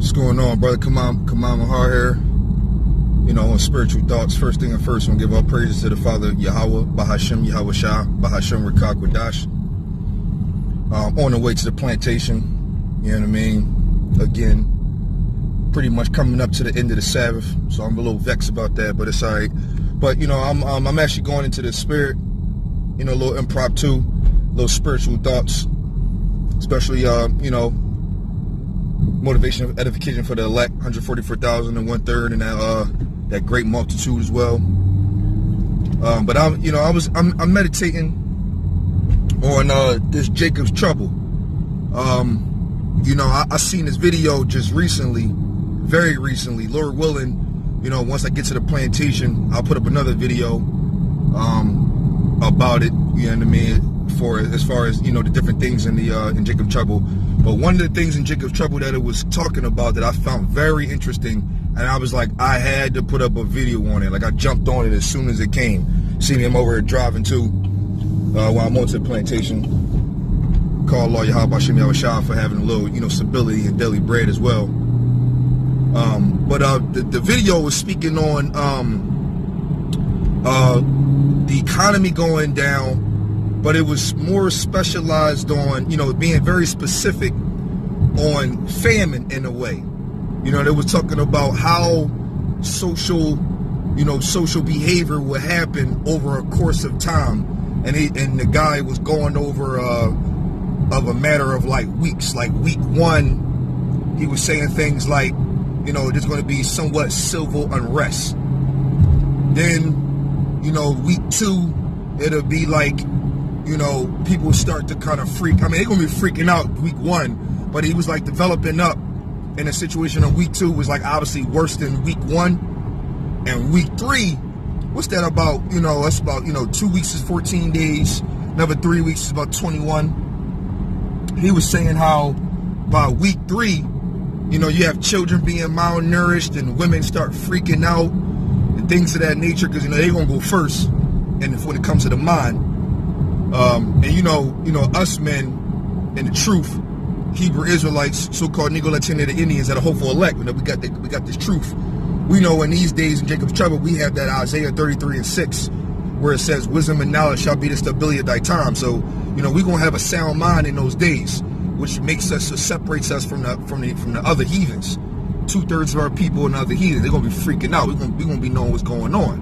What's going on, brother? Kamal Mahar here. You know, on spiritual thoughts. First thing first, I'm gonna give all praises to the Father Yahweh, Bahashem Yahweh Shah, Bahashem Rakak Wadash. On the way to the plantation, you know what I mean? Again, pretty much coming up to the end of the Sabbath, so I'm a little vexed about that, but it's all right. But you know, I'm actually going into the spirit, you know, a little impromptu, little spiritual thoughts, especially you know, motivation of edification for the elect, 144,000 and 1/3, and that great multitude as well. But I'm meditating on this Jacob's trouble. You know, I seen this video just recently, very recently. Lord willing, you know, once I get to the plantation, I'll put up another video about it. You know what I mean? For as far as, you know, the different things in the in Jacob's trouble. But one of the things in Jacob's trouble that it was talking about that I found very interesting, and I was like, I had to put up a video on it. Like, I jumped on it as soon as it came. See me, I'm over here driving too while I'm on to the plantation. Call Allah Yahweh Shem Yahweh Shah for having a little, you know, stability and daily bread as well. But the video was speaking on the economy going down, but it was more specialized on, you know, being very specific on famine in a way. You know, they was talking about how social behavior would happen over a course of time, and the guy was going over of a matter of like weeks. Like week 1, he was saying things like, you know, there's going to be somewhat civil unrest. Then, you know, week 2, it'll be like, you know, people start to kind of freak. I mean, they're going to be freaking out week 1, but he was like developing up. And the situation of week 2 was like obviously worse than week 1. And week 3, what's that about? You know, that's about, you know, 2 weeks is 14 days. Another 3 weeks is about 21. He was saying how by week 3, you know, you have children being malnourished and women start freaking out and things of that nature, because, you know, they're going to go first. And when it comes to the mind, and you know, us men in the truth, Hebrew Israelites, so-called Negro Latino, the Indians that are hopeful elect, you know, we got this truth. We know in these days in Jacob's trouble, we have that Isaiah 33:6, where it says, wisdom and knowledge shall be the stability of thy time. So, you know, we're going to have a sound mind in those days, which makes us, separates us from the other heathens. 2/3 of our people and other heathens, they're going to be freaking out. We're going to be knowing what's going on.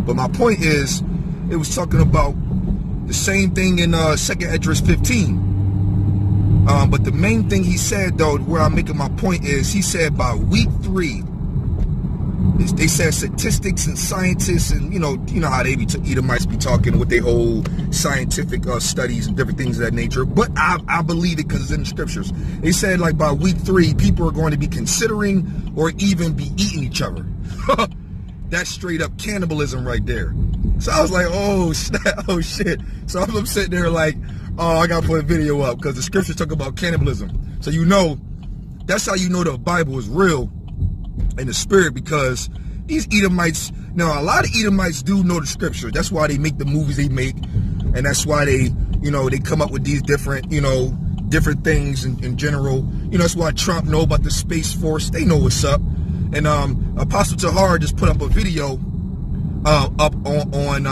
But my point is, it was talking about the same thing in 2nd Esdras 15. But the main thing he said, though, where I'm making my point is, he said by week 3, they said statistics and scientists, and you know how they Edomites be talking with their whole scientific studies and different things of that nature. But I believe it because it's in the scriptures. They said like by week 3, people are going to be considering or even be eating each other. That's straight up cannibalism right there. So I was like, oh snap, oh shit. So I'm sitting there like, oh, I gotta put a video up because the scriptures talk about cannibalism. So you know, that's how you know the Bible is real in the spirit, because these Edomites, now a lot of Edomites do know the scripture. That's why they make the movies they make, and that's why they, you know, they come up with these different, you know, different things in general. You know, that's why Trump know about the Space Force. They know what's up. And Apostle Tahar just put up a video up on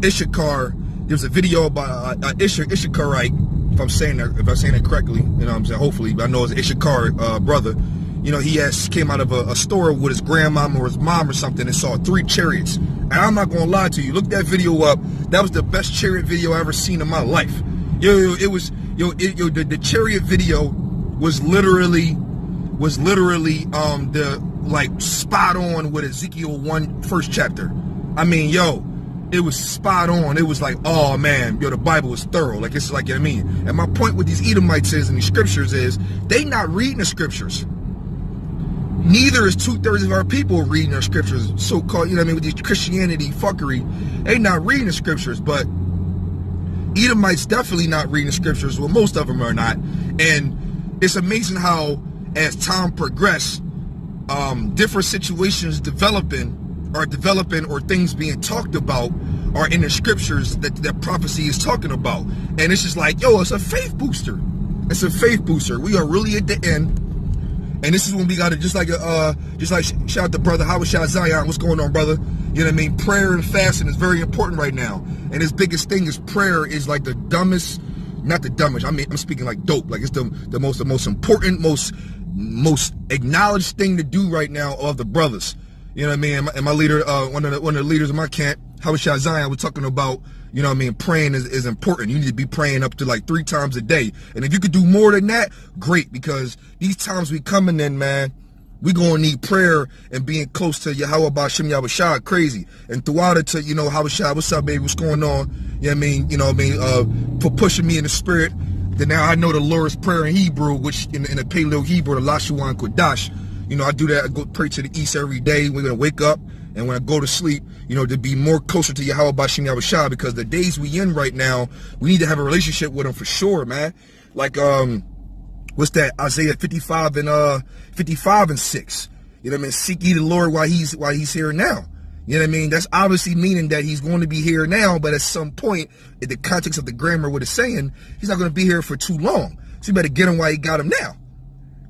Issachar. There's a video about Issacharite, if I'm saying it correctly, you know what I'm saying, hopefully, but I know it's Issachar brother. You know, he came out of a store with his grandmom or his mom or something and saw 3 chariots. And I'm not gonna lie to you, look that video up. That was the best chariot video I ever seen in my life. The chariot video was literally the like spot on with Ezekiel 1 first chapter. I mean, yo, it was spot on. It was like, oh man, yo, the Bible is thorough. Like, it's like, you know what I mean? And my point with these Edomites is, in these scriptures is, they not reading the scriptures. Neither is 2/3 of our people reading their scriptures, so-called, you know what I mean, with this Christianity fuckery. They not reading the scriptures, but Edomites definitely not reading the scriptures. Well, most of them are not. And it's amazing how, as time progressed, different situations developing or things being talked about are in the scriptures that prophecy is talking about. And it's just like, yo, it's a faith booster. It's a faith booster. We are really at the end. And this is when we got to, just like shout out to brother Howard Shah Zion. What's going on, brother? You know what I mean? Prayer and fasting is very important right now. And his biggest thing is prayer is like the dumbest, not the dumbest. I mean, I'm speaking like dope. Like it's the most important, most acknowledged thing to do right now of the brothers. You know what I mean? And my leader, one of the leaders of my camp, Howard Shah Zion, was talking about, you know what I mean, praying is important. You need to be praying up to like 3 times a day. And if you could do more than that, great, because these times we coming in, man, we gonna need prayer and being close to Yahweh Ba'Shem Yahushua, crazy. And throughout it to, you know, Yahushua, what's up, baby, what's going on? You know what I mean? For pushing me in the spirit. Then now I know the Lord's Prayer in Hebrew, which in the Paleo Hebrew, the Lashuan Kodash. You know, I do that. I go pray to the east every day. We're going to wake up. And when I go to sleep, you know, to be more closer to Yahweh Ba'Shem Yahushua, because the days we in right now, we need to have a relationship with him for sure, man. Like, what's that? Isaiah 55 and 6. You know what I mean? Seek ye the Lord while he's here now. You know what I mean? That's obviously meaning that he's going to be here now, but at some point, in the context of the grammar, what it's saying, he's not going to be here for too long. So you better get him while you got him now.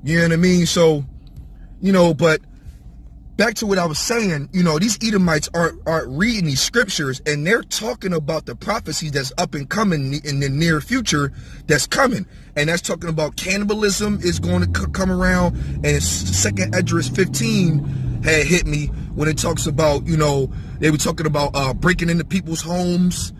You know what I mean? So, you know, but back to what I was saying, you know, these Edomites aren't reading these scriptures, and they're talking about the prophecies that's up and coming in the near future that's coming. And that's talking about cannibalism is going to come around, and 2nd Esdras 15 had hit me when it talks about, you know, they were talking about breaking into people's homes.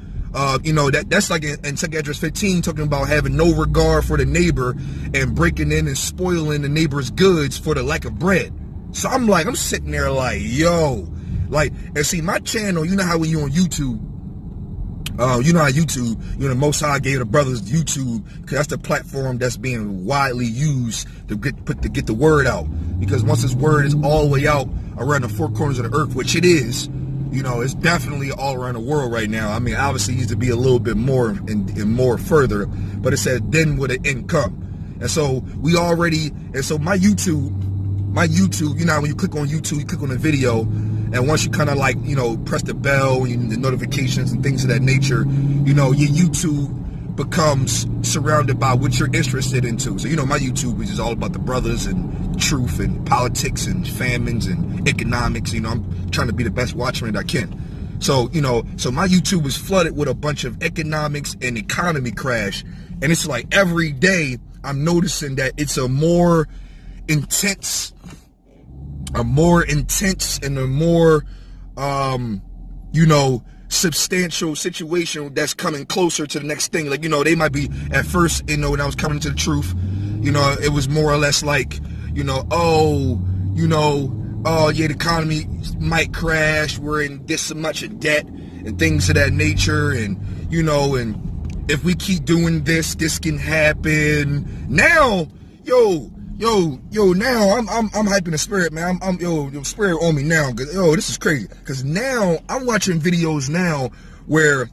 You know, that's like in 2nd Esdras 15, talking about having no regard for the neighbor and breaking in and spoiling the neighbor's goods for the lack of bread. So I'm sitting there like, yo, like, and see, my channel, you know how when you on YouTube, you know how YouTube, you know, the Most High gave the brothers YouTube, because that's the platform that's being widely used to get the word out. Because once this word is all the way out around the 4 corners of the earth, which it is, you know, it's definitely all around the world right now. I mean, obviously it needs to be a little bit more and more further, but it said, then would an end come. And so so my YouTube, you know, when you click on YouTube, you click on the video, and once you kind of like, you know, press the bell, the notifications and things of that nature, you know, your YouTube becomes surrounded by what you're interested into. So, you know, my YouTube is just all about the brothers and truth and politics and famines and economics. You know, I'm trying to be the best watchman that I can. So, you know, so my YouTube is flooded with a bunch of economics and economy crash. And it's like every day I'm noticing that it's a more intense and a more, you know, substantial situation that's coming closer to the next thing. Like, you know, they might be at first, you know, when I was coming to the truth, you know, it was more or less like, you know, yeah, the economy might crash, we're in this much of debt and things of that nature, and, you know, and if we keep doing this can happen. Now, yo, now I'm hyping the spirit, man. Your spirit on me now, cause this is crazy. Cause now I'm watching videos now where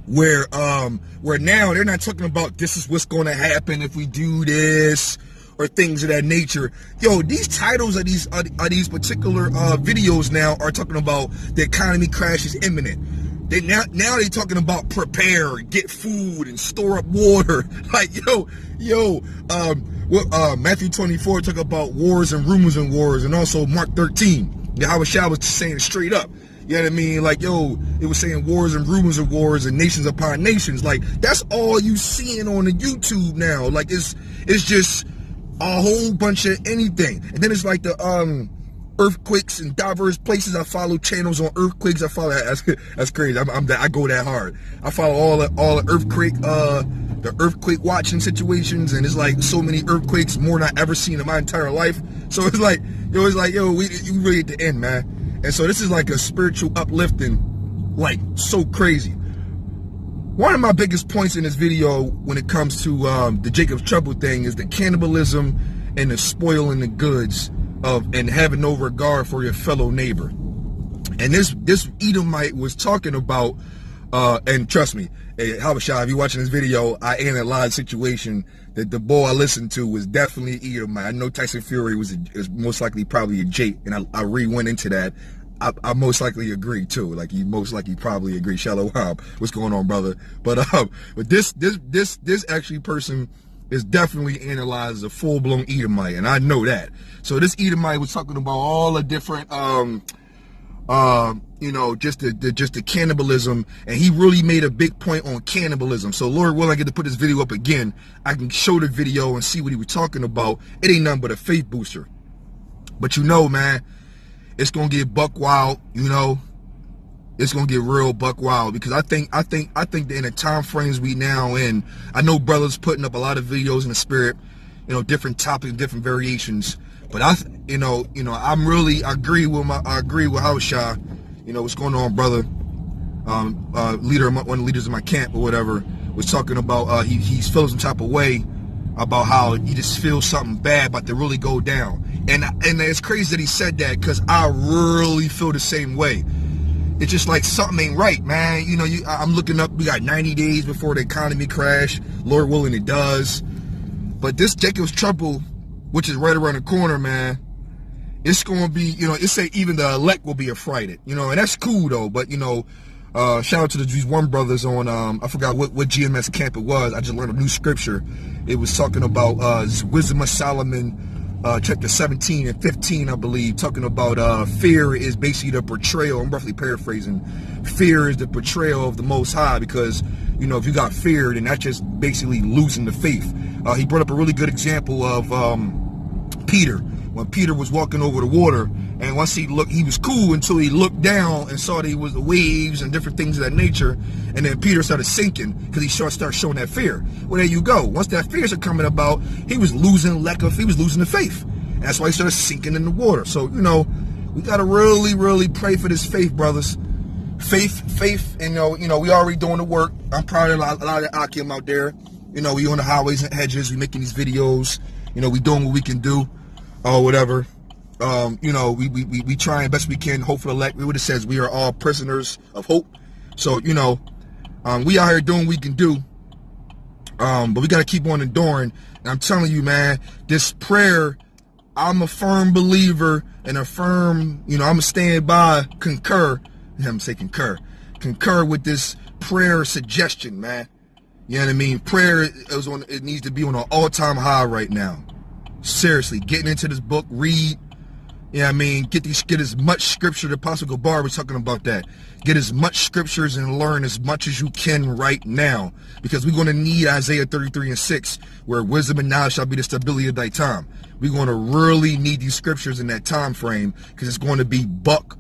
now they're not talking about this is what's going to happen if we do this or things of that nature. Yo, these titles of these particular videos now are talking about the economy crash is imminent. Now they're talking about prepare, get food, and store up water. Like, Matthew 24 talk about wars and rumors and wars, and also Mark 13. Yahushua was saying straight up. You know what I mean? Like, it was saying wars and rumors of wars and nations upon nations. Like, that's all you seeing on the YouTube now. Like, it's just a whole bunch of anything. And then it's like the earthquakes in diverse places. I follow channels on earthquakes. I follow that's crazy. I go that hard. I follow all the earthquake watching situations, and it's like so many earthquakes, more than I ever seen in my entire life. So it's like, we really at the end, man. And so this is like a spiritual uplifting, like so crazy. One of my biggest points in this video when it comes to the Jacob's Trouble thing is the cannibalism and the spoiling the goods and having no regard for your fellow neighbor. And this Edomite was talking about, and trust me, hey, Habashah, if you're watching this video, I analyzed the situation that the boy I listened to was definitely Edomite. I know Tyson Fury is most likely probably a Jake, and I went into that. I most likely agree too. Like, you most likely probably agree. Shalom, what's going on, brother? But this actually person is definitely analyzed as a full-blown Edomite, and I know that. So this Edomite was talking about all the different, you know, just the cannibalism, and he really made a big point on cannibalism. So Lord willing, I get to put this video up again. I can show the video and see what he was talking about. It ain't nothing but a faith booster. But you know, man, it's gonna get buck wild. You know, it's gonna get real buck wild, because I think that in the time frames we now in, I know brothers putting up a lot of videos in the spirit, you know, different topics, different variations. But I agree with Haushai. You know, what's going on, brother? One of the leaders of my camp or whatever was talking about he's feeling some type of way about how he just feels something bad about to really go down. And it's crazy that he said that, because I really feel the same way. It's just like something ain't right, man. You know, I'm looking up, we got 90 days before the economy crash. Lord willing, it does. But this Jacob's trouble, which is right around the corner, man, it's going to be, you know, it say even the elect will be affrighted, you know, and that's cool, though. But, you know, shout out to these one brothers on, I forgot what GMS camp it was. I just learned a new scripture. It was talking about Wisdom of Solomon, chapter 17 and 15, I believe, talking about fear is basically the portrayal. I'm roughly paraphrasing. Fear is the portrayal of the Most High, because, you know, if you got fear, then that's just basically losing the faith. He brought up a really good example of Peter. When Peter was walking over the water, and once he was cool until he looked down and saw that it was the waves and different things of that nature, and then Peter started sinking because he started showing that fear. Well, there you go. Once that fear started coming about, he was losing the faith. And that's why he started sinking in the water. So, you know, we got to really, really pray for this faith, brothers. Faith, and you know, we already doing the work. I'm proud of a lot of Akim out there. You know, we on the highways and hedges, we making these videos. You know, we doing what we can do. Or whatever, you know, we trying best we can, hope for the elect. What it says, we are all prisoners of hope. So, you know, we out here doing what we can do, but we got to keep on enduring. And I'm telling you, man, this prayer, I'm a firm believer and a firm, you know, I'm going to stand by, concur with this prayer suggestion, man. You know what I mean? Prayer it needs to be on an all-time high right now. Seriously, getting into this book, read, you know what I mean, get as much scripture. The Apostle Gabar was talking about that. Get as much scriptures and learn as much as you can right now, because we're going to need Isaiah 33:6, where wisdom and knowledge shall be the stability of thy time. We're going to really need these scriptures in that time frame, because it's going to be buck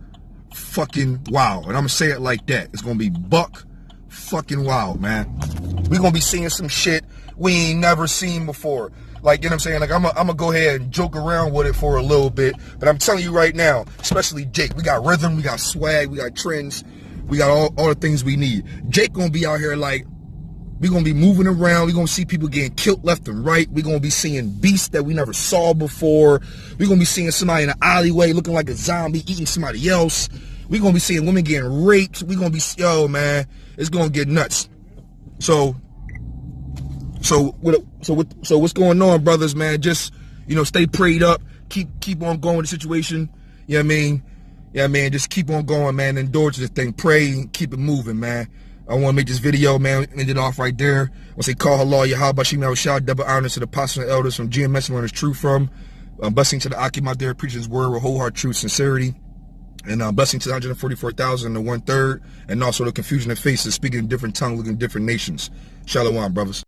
fucking wild. And I'm going to say it like that. It's going to be buck fucking wild, man. We're going to be seeing some shit we ain't never seen before. Like, you know what I'm saying? Like, I'm gonna go ahead and joke around with it for a little bit. But I'm telling you right now, especially Jake, we got rhythm, we got swag, we got trends, we got all the things we need. Jake gonna be out here like, we gonna be moving around. We gonna see people getting killed left and right. We gonna be seeing beasts that we never saw before. We gonna be seeing somebody in an alleyway looking like a zombie eating somebody else. We gonna be seeing women getting raped. We gonna be, yo, man, it's gonna get nuts. So what's going on, brothers, man? Just, you know, stay prayed up. Keep on going with the situation. You know what I mean? Yeah, man, just keep on going, man. Endure to this thing. Pray and keep it moving, man. I want to make this video, man, end it off right there. I want to say, call Allah, Yahweh, Bashim, Shah, double honor to the apostles and elders from GMS, learn his truth from. Blessing to the Akim out there, preaching his word with wholehearted truth, sincerity. And blessing to the 144,000 and the 1/3. And also the confusion of faces, speaking in different tongues, looking in different nations. Shalom, brothers.